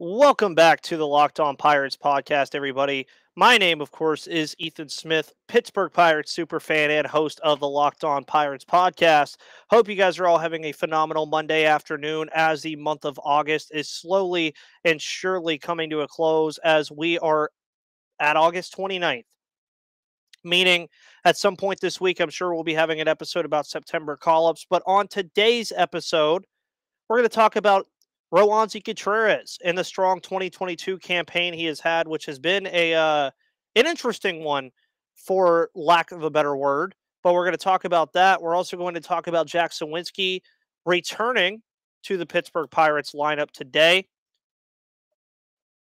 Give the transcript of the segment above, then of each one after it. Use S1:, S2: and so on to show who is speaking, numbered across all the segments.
S1: Welcome back to the Locked On Pirates podcast, everybody. My name, of course, is Ethan Smith, Pittsburgh Pirates superfan and host of the Locked On Pirates podcast. Hope you guys are all having a phenomenal Monday afternoon as the month of August is slowly and surely coming to a close as we are at August 29th. Meaning, at some point this week, I'm sure we'll be having an episode about September call-ups. But on today's episode, we're going to talk about Roansy Contreras and the strong 2022 campaign he has had, which has been an interesting one, for lack of a better word. But we're going to talk about that. We're also going to talk about Jack Suwinski returning to the Pittsburgh Pirates lineup today,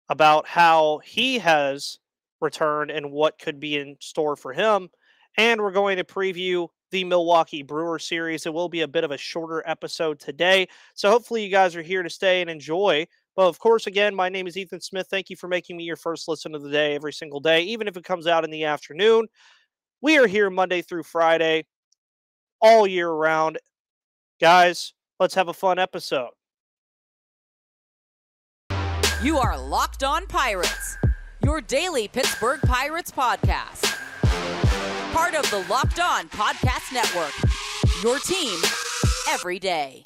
S1: about how he has returned and what could be in store for him. And we're going to preview the Milwaukee Brewers series. It will be a bit of a shorter episode today, so hopefully you guys are here to stay and enjoy. But of course, again, my name is Ethan Smith. Thank you for making me your first listen of the day every single day, even if it comes out in the afternoon. We are here Monday through Friday, all year round. Guys, let's have a fun episode.
S2: You are Locked On Pirates, your daily Pittsburgh Pirates podcast. Part of the Locked On Podcast Network, your team every day.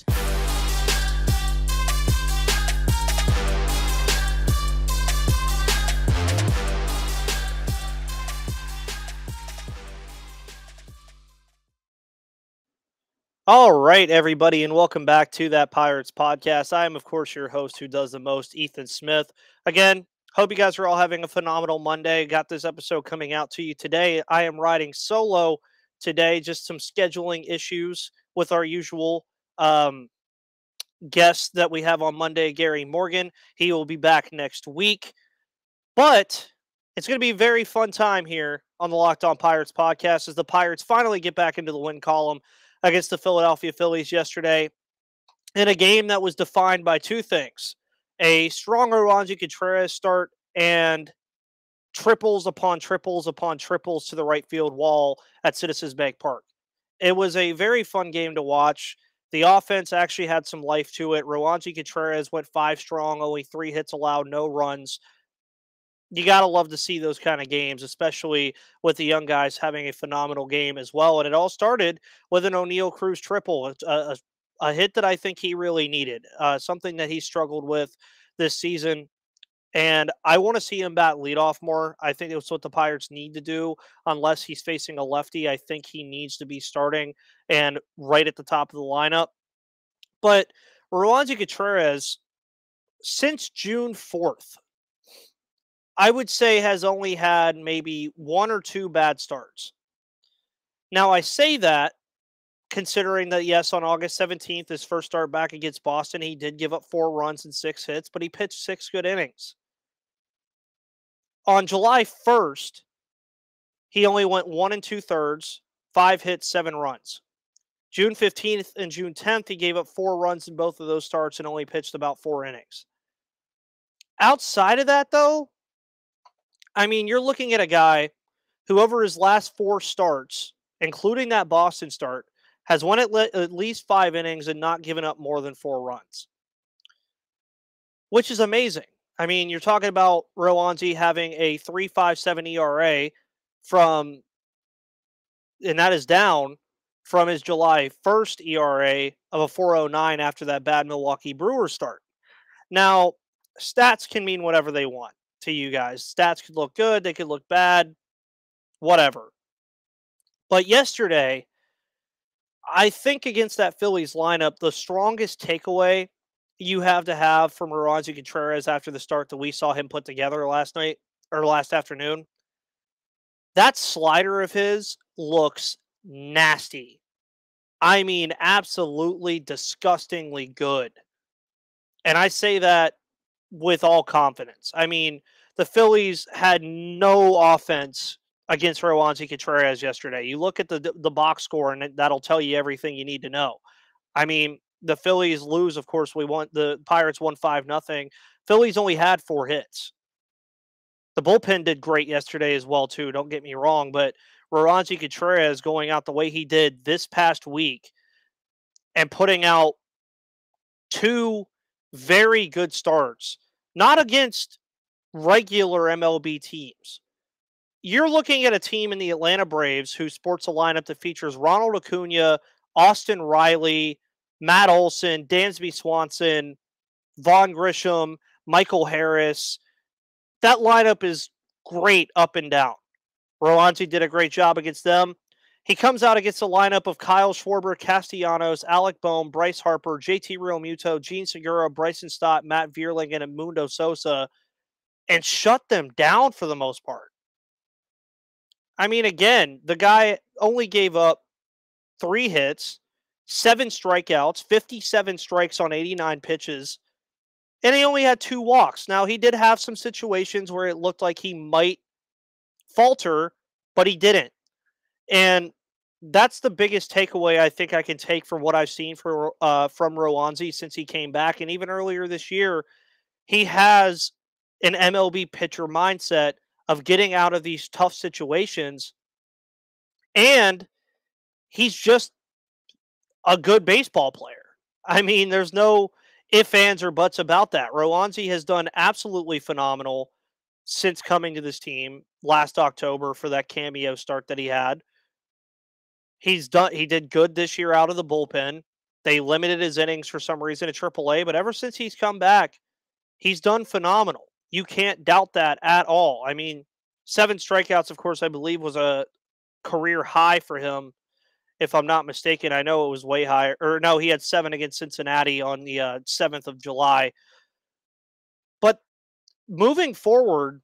S1: All right, everybody, and welcome back to that Pirates podcast. I am, of course, your host who does the most, Ethan Smith. Again, hope you guys are all having a phenomenal Monday. Got this episode coming out to you today. I am riding solo today, just some scheduling issues with our usual guest that we have on Monday, Gary Morgan. He will be back next week. But it's going to be a very fun time here on the Locked On Pirates podcast as the Pirates finally get back into the win column against the Philadelphia Phillies yesterday in a game that was defined by two things: a strong Roansy Contreras start and triples upon triples upon triples to the right field wall at Citizens Bank Park. It was a very fun game to watch. The offense actually had some life to it. Roansy Contreras went 5 strong, only 3 hits allowed, no runs. You got to love to see those kind of games, especially with the young guys having a phenomenal game as well. And it all started with an O'Neal Cruz triple, a hit that I think he really needed, something that he struggled with this season. And I want to see him bat leadoff more. I think that's what the Pirates need to do, unless he's facing a lefty. I think he needs to be starting and right at the top of the lineup. But Roansy Contreras, since June 4th, I would say has only had maybe 1 or 2 bad starts. Now, I say that considering that, yes, on August 17th, his first start back against Boston, he did give up 4 runs and 6 hits, but he pitched 6 good innings. On July 1st, he only went 1 2/3, 5 hits, 7 runs. June 15th and June 10th, he gave up 4 runs in both of those starts and only pitched about 4 innings. Outside of that, though, I mean, you're looking at a guy who over his last 4 starts, including that Boston start, has won at least 5 innings and not given up more than 4 runs, which is amazing. I mean, you're talking about Roansy having a 3.57 ERA and that is down from his July 1st ERA of a 4.09 after that bad Milwaukee Brewers start. Now, stats can mean whatever they want to you guys. Stats could look good, they could look bad, whatever. But yesterday, I think against that Phillies lineup, the strongest takeaway you have to have from Roansy Contreras after the start that we saw him put together last night or last afternoon, that slider of his looks nasty. I mean, absolutely disgustingly good. And I say that with all confidence. I mean, the Phillies had no offense against Roansy Contreras yesterday. You look at the box score, and that'll tell you everything you need to know. I mean, the Phillies lose, of course. The Pirates won 5-0. Phillies only had 4 hits. The bullpen did great yesterday as well, too. Don't get me wrong, but Roansy Contreras going out the way he did this past week and putting out 2 very good starts, not against regular MLB teams. You're looking at a team in the Atlanta Braves who sports a lineup that features Ronald Acuna, Austin Riley, Matt Olson, Dansby Swanson, Vaughn Grisham, Michael Harris. That lineup is great up and down. Roansy did a great job against them. He comes out against a lineup of Kyle Schwarber, Castellanos, Alec Boehm, Bryce Harper, JT Realmuto, Gene Segura, Bryson Stott, Matt Vierling, and Mundo Sosa, and shut them down for the most part. I mean, again, the guy only gave up 3 hits, 7 strikeouts, 57 strikes on 89 pitches, and he only had 2 walks. Now, he did have some situations where it looked like he might falter, but he didn't. And that's the biggest takeaway I think I can take from what I've seen from Roansy since he came back. And even earlier this year, he has an MLB pitcher mindset of getting out of these tough situations. And he's just a good baseball player. I mean, there's no ifs, ands, or buts about that. Roansy has done absolutely phenomenal since coming to this team last October for that cameo start that he had. He did good this year out of the bullpen. They limited his innings for some reason at AAA, but ever since he's come back, he's done phenomenal. You can't doubt that at all. I mean, 7 strikeouts, of course, I believe was a career high for him, if I'm not mistaken. I know it was way higher. Or no, he had 7 against Cincinnati on the 7th of July. But moving forward,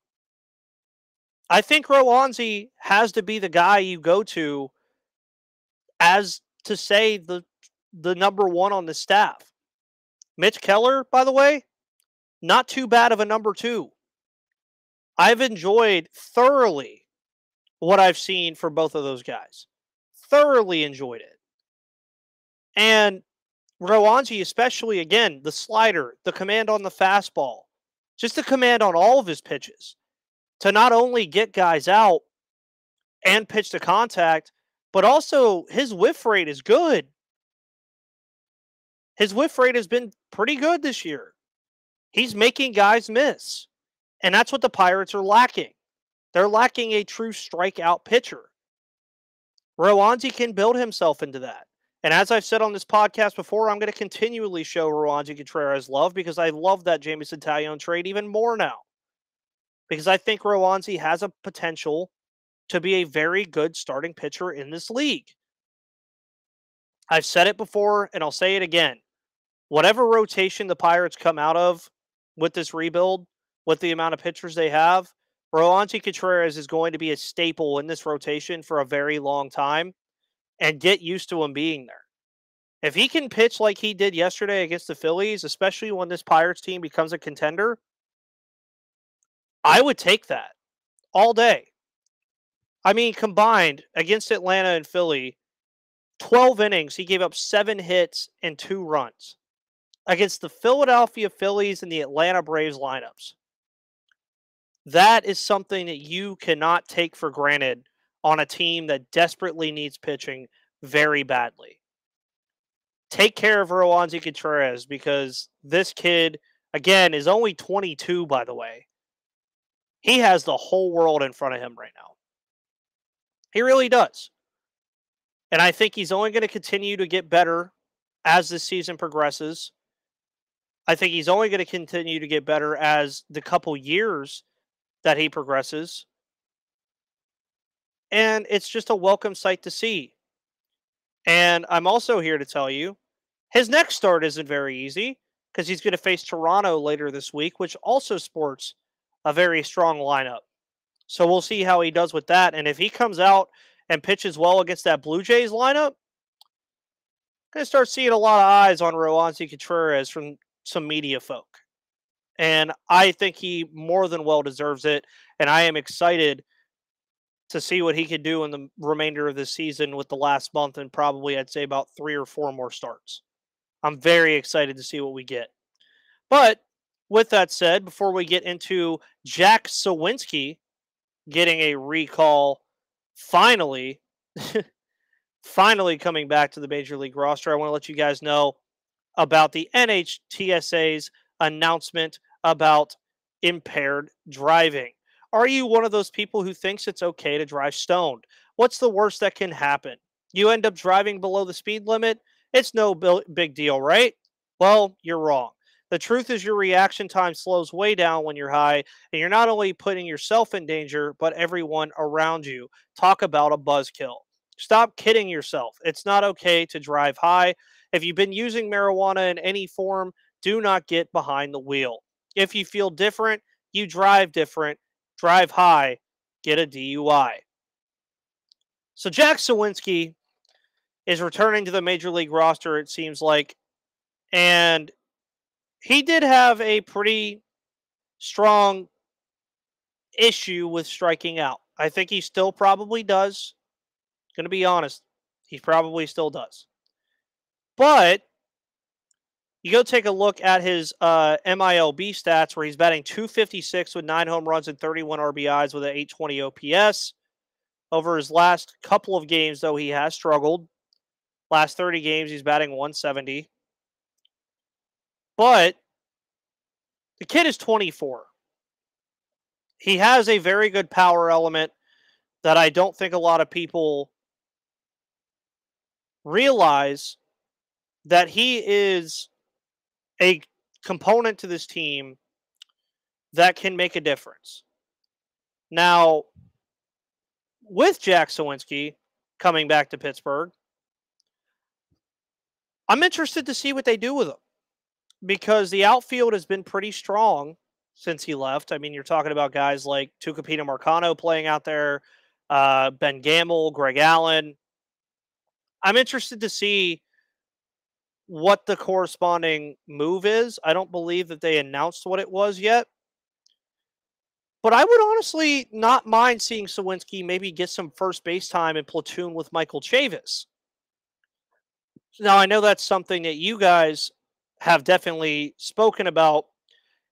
S1: I think Roansy has to be the guy you go to as to say the number one on the staff. Mitch Keller, by the way, not too bad of a number 2. I've enjoyed thoroughly what I've seen for both of those guys. Thoroughly enjoyed it. And Roansy, especially, again, the slider, the command on the fastball, just the command on all of his pitches to not only get guys out and pitch to contact, but also his whiff rate is good. His whiff rate has been pretty good this year. He's making guys miss. And that's what the Pirates are lacking. They're lacking a true strikeout pitcher. Roansy can build himself into that. And as I've said on this podcast before, I'm going to continually show Roansy Contreras love because I love that Jameson Taillon trade even more now. Because I think Roansy has a potential to be a very good starting pitcher in this league. I've said it before, and I'll say it again. Whatever rotation the Pirates come out of with this rebuild, with the amount of pitchers they have, Roansy Contreras is going to be a staple in this rotation for a very long time, and get used to him being there. If he can pitch like he did yesterday against the Phillies, especially when this Pirates team becomes a contender, I would take that all day. I mean, combined against Atlanta and Philly, 12 innings, he gave up 7 hits and 2 runs against the Philadelphia Phillies and the Atlanta Braves lineups. That is something that you cannot take for granted on a team that desperately needs pitching very badly. Take care of Roansy Contreras because this kid, again, is only 22, by the way. He has the whole world in front of him right now. He really does. And I think he's only going to continue to get better as the season progresses. I think he's only going to continue to get better as the couple years that he progresses. And it's just a welcome sight to see. And I'm also here to tell you, his next start isn't very easy because he's going to face Toronto later this week, which also sports a very strong lineup. So we'll see how he does with that. And if he comes out and pitches well against that Blue Jays lineup, I'm going to start seeing a lot of eyes on Roansy Contreras from some media folk. And I think he more than well deserves it. And I am excited to see what he can do in the remainder of the season with the last month and probably, I'd say, about 3 or 4 more starts. I'm very excited to see what we get. But with that said, before we get into Jack Suwinski getting a recall, finally coming back to the Major League roster, I want to let you guys know about the NHTSA's announcement about impaired driving? Are you one of those people who thinks it's okay to drive stoned? What's the worst that can happen? You end up driving below the speed limit? It's no big deal, right? Well, you're wrong. The truth is your reaction time slows way down when you're high, and you're not only putting yourself in danger, but everyone around you. Talk about a buzzkill. Stop kidding yourself. It's not okay to drive high. If you've been using marijuana in any form, do not get behind the wheel. If you feel different, you drive different, drive high, get a DUI. So Jack Suwinski is returning to the major league roster, it seems like, and he did have a pretty strong issue with striking out. I think he still probably does. Going to be honest, he probably still does. But you go take a look at his MILB stats where he's batting .256 with 9 home runs and 31 RBIs with an .820 OPS. Over his last couple of games, though, he has struggled. Last 30 games, he's batting .170. But the kid is 24. He has a very good power element that I don't think a lot of people realize, that he is a component to this team that can make a difference. Now, with Jack Suwinski coming back to Pittsburgh, I'm interested to see what they do with him, because the outfield has been pretty strong since he left. I mean, you're talking about guys like Tucupita Marcano playing out there, Ben Gamble, Greg Allen. I'm interested to see what the corresponding move is. I don't believe that they announced what it was yet. But I would honestly not mind seeing Suwinski maybe get some first base time in platoon with Michael Chavis. Now, I know that's something that you guys have definitely spoken about,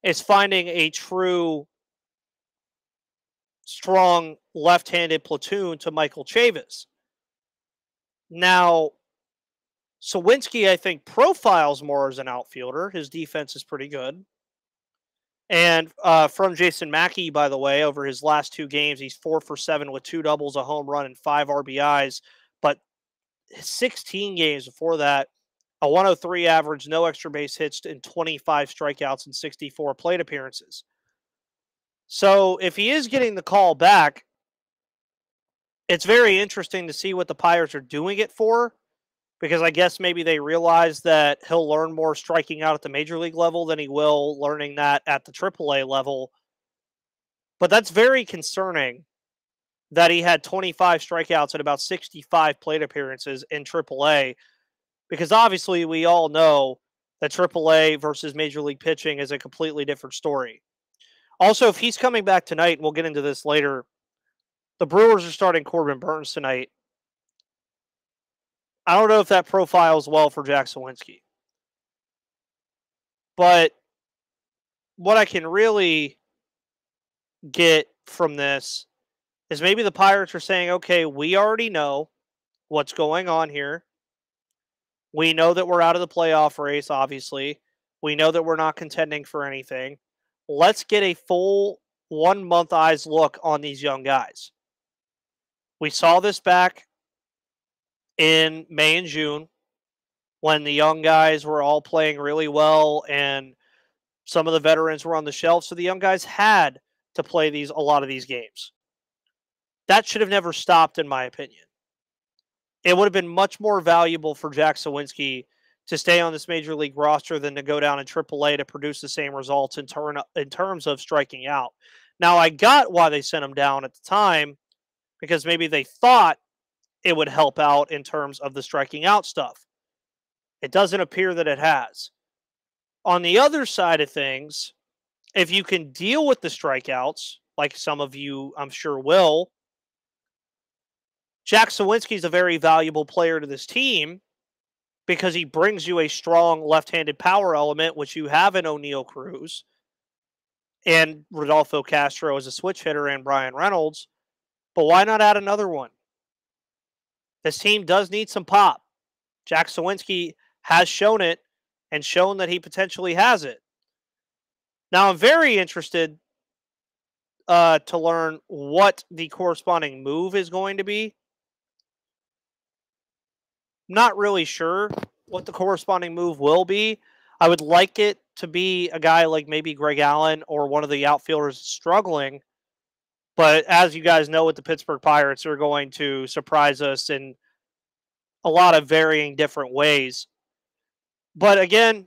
S1: is finding a true strong left-handed platoon to Michael Chavis. Now, Suwinski, I think, profiles more as an outfielder. His defense is pretty good. And from Jason Mackey, by the way, over his last 2 games, he's 4 for 7 with 2 doubles, a home run, and 5 RBIs. But 16 games before that, a 103 average, no extra base hits, and 25 strikeouts and 64 plate appearances. So if he is getting the call back, it's very interesting to see what the Pirates are doing it for, because I guess maybe they realize that he'll learn more striking out at the major league level than he will learning that at the AAA level. But that's very concerning that he had 25 strikeouts and about 65 plate appearances in AAA, because obviously we all know that AAA versus major league pitching is a completely different story. Also, if he's coming back tonight, and we'll get into this later, the Brewers are starting Corbin Burns tonight. I don't know if that profiles well for Jack Suwinski. But what I can really get from this is maybe the Pirates are saying, okay, we already know what's going on here. We know that we're out of the playoff race, obviously. We know that we're not contending for anything. Let's get a full 1 month eyes look on these young guys. We saw this back in May and June when the young guys were all playing really well and some of the veterans were on the shelf, so the young guys had to play a lot of these games. That should have never stopped, in my opinion. It would have been much more valuable for Jack Suwinski to stay on this major league roster than to go down in AAA to produce the same results in terms of striking out. Now, I got why they sent him down at the time, because maybe they thought it would help out in terms of the striking out stuff. It doesn't appear that it has. On the other side of things, if you can deal with the strikeouts, like some of you I'm sure will, Jack Suwinski is a very valuable player to this team because he brings you a strong left-handed power element, which you have in O'Neal Cruz and Rodolfo Castro as a switch hitter and Brian Reynolds. But why not add another one? This team does need some pop. Jack Suwinski has shown it and shown that he potentially has it. Now, I'm very interested to learn what the corresponding move is going to be. Not really sure what the corresponding move will be. I would like it to be a guy like maybe Greg Allen or one of the outfielders struggling. But as you guys know, with the Pittsburgh Pirates, they're going to surprise us in a lot of varying different ways. But again,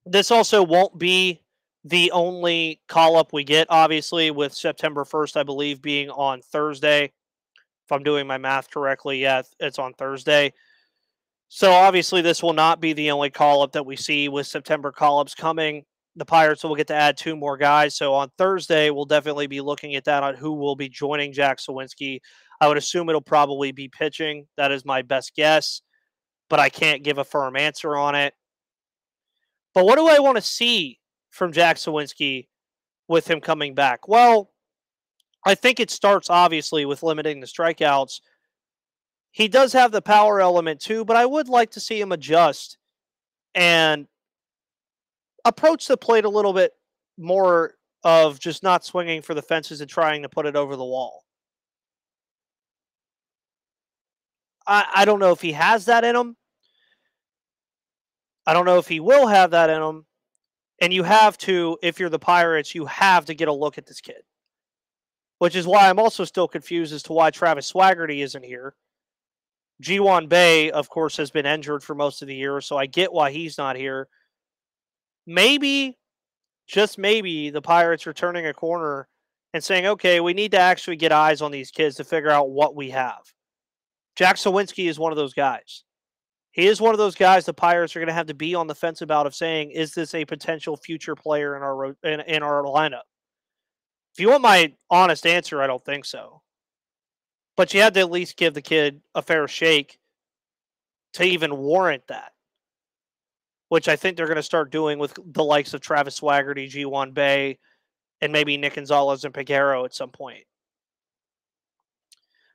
S1: this also won't be the only call up we get, obviously, with September 1st, I believe, being on Thursday. If I'm doing my math correctly, yeah, it's on Thursday. So obviously, this will not be the only call up that we see with September call ups coming. The Pirates will get to add 2 more guys. So on Thursday, we'll definitely be looking at that on who will be joining Jack Suwinski. I would assume it'll probably be pitching. That is my best guess, but I can't give a firm answer on it. But what do I want to see from Jack Suwinski with him coming back? Well, I think it starts obviously with limiting the strikeouts. He does have the power element too, but I would like to see him adjust and approach the plate a little bit more of just not swinging for the fences and trying to put it over the wall. I don't know if he has that in him. I don't know if he will have that in him. And you have to, if you're the Pirates, you have to get a look at this kid. Which is why I'm also still confused as to why Travis Swaggerty isn't here. G1 Bay, of course, has been injured for most of the year, so I get why he's not here. Maybe, just maybe, the Pirates are turning a corner and saying, okay, we need to actually get eyes on these kids to figure out what we have. Jack Suwinski is one of those guys. He is one of those guys the Pirates are going to have to be on the fence about of saying, is this a potential future player in our lineup? If you want my honest answer, I don't think so. But you had to at least give the kid a fair shake to even warrant that, which I think they're going to start doing with the likes of Travis Swaggerty, G1 Bay, and maybe Nick Gonzalez and Piguero at some point.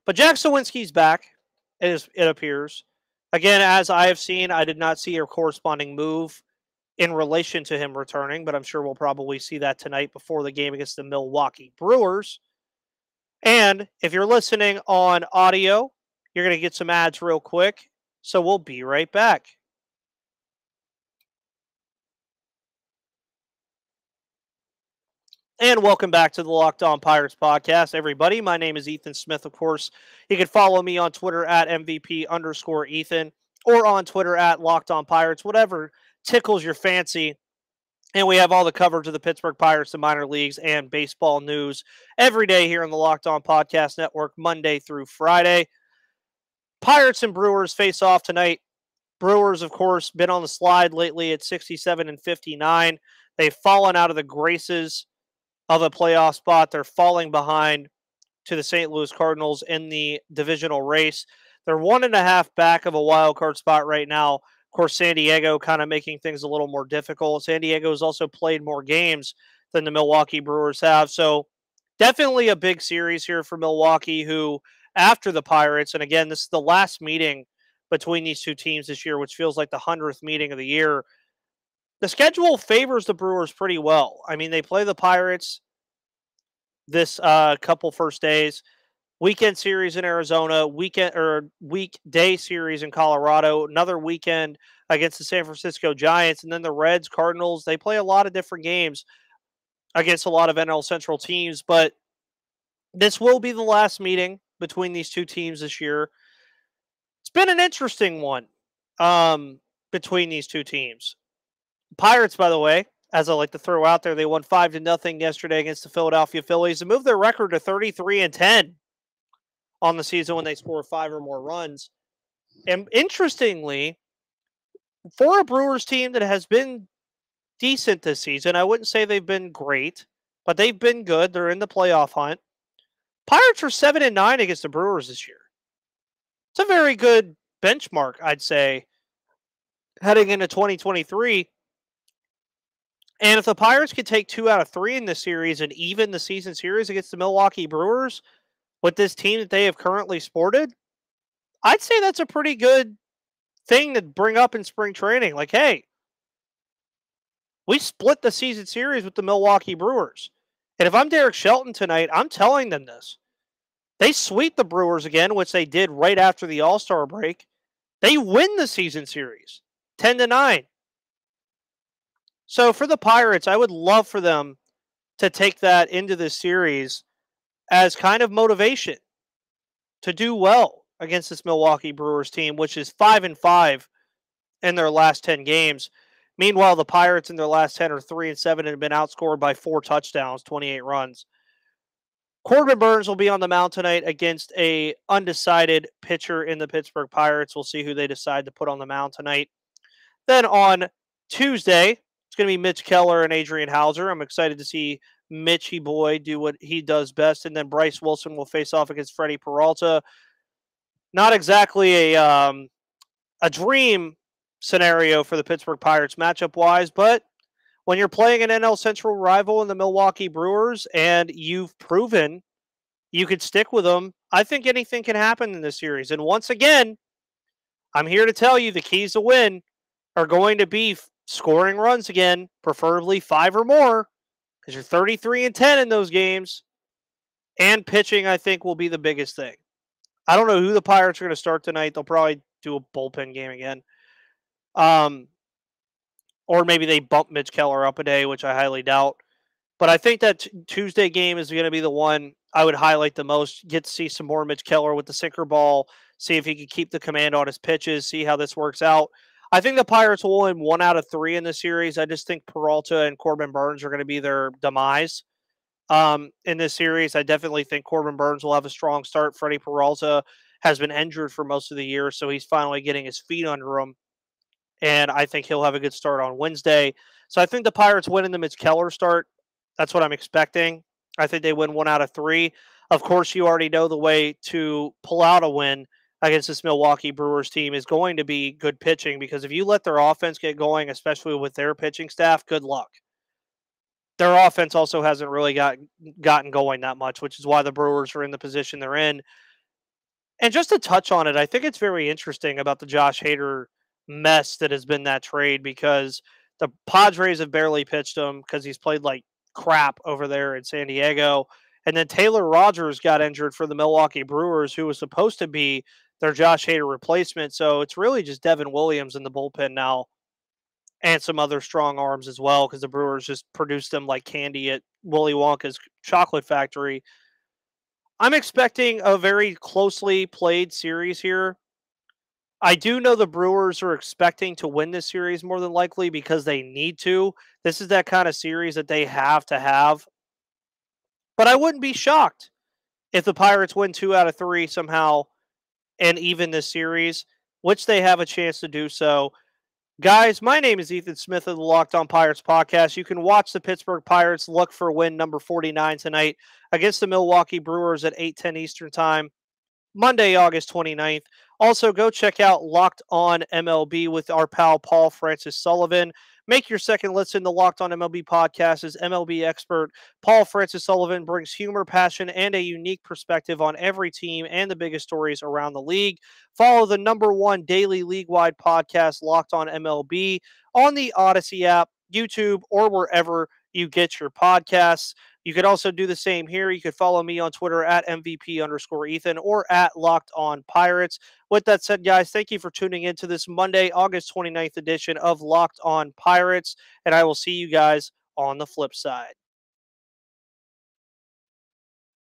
S1: But Jack Suwinski's back, it appears. Again, as I have seen, I did not see a corresponding move in relation to him returning, but I'm sure we'll probably see that tonight before the game against the Milwaukee Brewers. And if you're listening on audio, you're going to get some ads real quick, so we'll be right back. And welcome back to the Locked On Pirates podcast, everybody. My name is Ethan Smith, of course. You can follow me on Twitter at MVP_Ethan or on Twitter at Locked On Pirates, whatever tickles your fancy. And we have all the coverage of the Pittsburgh Pirates, the minor leagues, and baseball news every day here on the Locked On Podcast Network, Monday through Friday. Pirates and Brewers face off tonight. Brewers, of course, been on the slide lately at 67 and 59. They've fallen out of the graces of a playoff spot. They're falling behind to the St. Louis Cardinals in the divisional race. They're 1.5 back of a wild card spot right now. Of course, San Diego kind of making things a little more difficult. San Diego has also played more games than the Milwaukee Brewers have. So definitely a big series here for Milwaukee, who after the Pirates, and again, this is the last meeting between these two teams this year, which feels like the 100th meeting of the year. The schedule favors the Brewers pretty well. I mean, they play the Pirates this couple first days, weekend series in Arizona, weekday series in Colorado, another weekend against the San Francisco Giants, and then the Reds, Cardinals. They play a lot of different games against a lot of NL Central teams, but this will be the last meeting between these two teams this year. It's been an interesting one between these two teams. Pirates, by the way, as I like to throw out there, they won 5-0 yesterday against the Philadelphia Phillies and moved their record to 33-10 on the season when they score 5 or more runs. And interestingly, for a Brewers team that has been decent this season, I wouldn't say they've been great, but they've been good. They're in the playoff hunt. Pirates are 7-9 against the Brewers this year. It's a very good benchmark, I'd say, heading into 2023. And if the Pirates could take 2 out of 3 in this series and even the season series against the Milwaukee Brewers with this team that they have currently sported, I'd say that's a pretty good thing to bring up in spring training. Like, hey, We split the season series with the Milwaukee Brewers. And if I'm Derek Shelton tonight, I'm telling them this. They sweep the Brewers again, which they did right after the All-Star break. They win the season series 10-9. So for the Pirates, I would love for them to take that into this series as kind of motivation to do well against this Milwaukee Brewers team, which is 5-5 in their last 10 games. Meanwhile, the Pirates in their last 10 are 3-7 and have been outscored by 4 touchdowns, 28 runs. Corbin Burnes will be on the mound tonight against a undecided pitcher in the Pittsburgh Pirates. We'll see who they decide to put on the mound tonight. Then on Tuesday, it's going to be Mitch Keller and Adrian Hauser. I'm excited to see Mitchy boy do what he does best. And then Bryce Wilson will face off against Freddie Peralta. Not exactly a dream scenario for the Pittsburgh Pirates matchup-wise, but when you're playing an NL Central rival in the Milwaukee Brewers and you've proven you could stick with them, I think anything can happen in this series. And once again, I'm here to tell you the keys to win are going to be scoring runs again, preferably 5 or more, because you're 33-10 in those games. And pitching, I think, will be the biggest thing. I don't know who the Pirates are going to start tonight. They'll probably do a bullpen game again. Or maybe they bump Mitch Keller up a day, which I highly doubt. But I think that Tuesday game is going to be the one I would highlight the most. Get to see some more Mitch Keller with the sinker ball, see if he can keep the command on his pitches, see how this works out. I think the Pirates will win 1 out of 3 in the series. I just think Peralta and Corbin Burnes are going to be their demise in this series. I definitely think Corbin Burnes will have a strong start. Freddie Peralta has been injured for most of the year, so he's finally getting his feet under him. And I think he'll have a good start on Wednesday. So I think the Pirates win in the Mitch Keller start. That's what I'm expecting. I think they win 1 out of 3. Of course, you already know the way to pull out a win against this Milwaukee Brewers team is going to be good pitching, because if you let their offense get going, especially with their pitching staff, good luck. Their offense also hasn't really gotten going that much, which is why the Brewers are in the position they're in. And just to touch on it, I think it's very interesting about the Josh Hader mess that has been that trade, because the Padres have barely pitched him because he's played like crap over there in San Diego. And then Taylor Rogers got injured for the Milwaukee Brewers, who was supposed to be their Josh Hader replacement. So it's really just Devin Williams in the bullpen now, and some other strong arms as well, because the Brewers just produced them like candy at Willy Wonka's chocolate factory. I'm expecting a very closely played series here. I do know the Brewers are expecting to win this series more than likely because they need to. This is that kind of series that they have to have. But I wouldn't be shocked if the Pirates win 2 out of 3 somehow and even this series, which they have a chance to do so. Guys, my name is Ethan Smith of the Locked On Pirates podcast. You can watch the Pittsburgh Pirates look for win number 49 tonight against the Milwaukee Brewers at 8:10 Eastern Time, Monday, August 29th. Also, go check out Locked On MLB with our pal Paul Francis Sullivan. Make your second listen. The Locked On MLB podcast is MLB expert Paul Francis Sullivan brings humor, passion, and a unique perspective on every team and the biggest stories around the league. Follow the #1 daily league-wide podcast, Locked On MLB, on the Odyssey app, YouTube, or wherever you get your podcasts. You could also do the same here. You could follow me on Twitter at MVP_Ethan or at Locked On Pirates. With that said, guys, thank you for tuning in to this Monday, August 29th edition of Locked On Pirates, and I will see you guys on the flip side.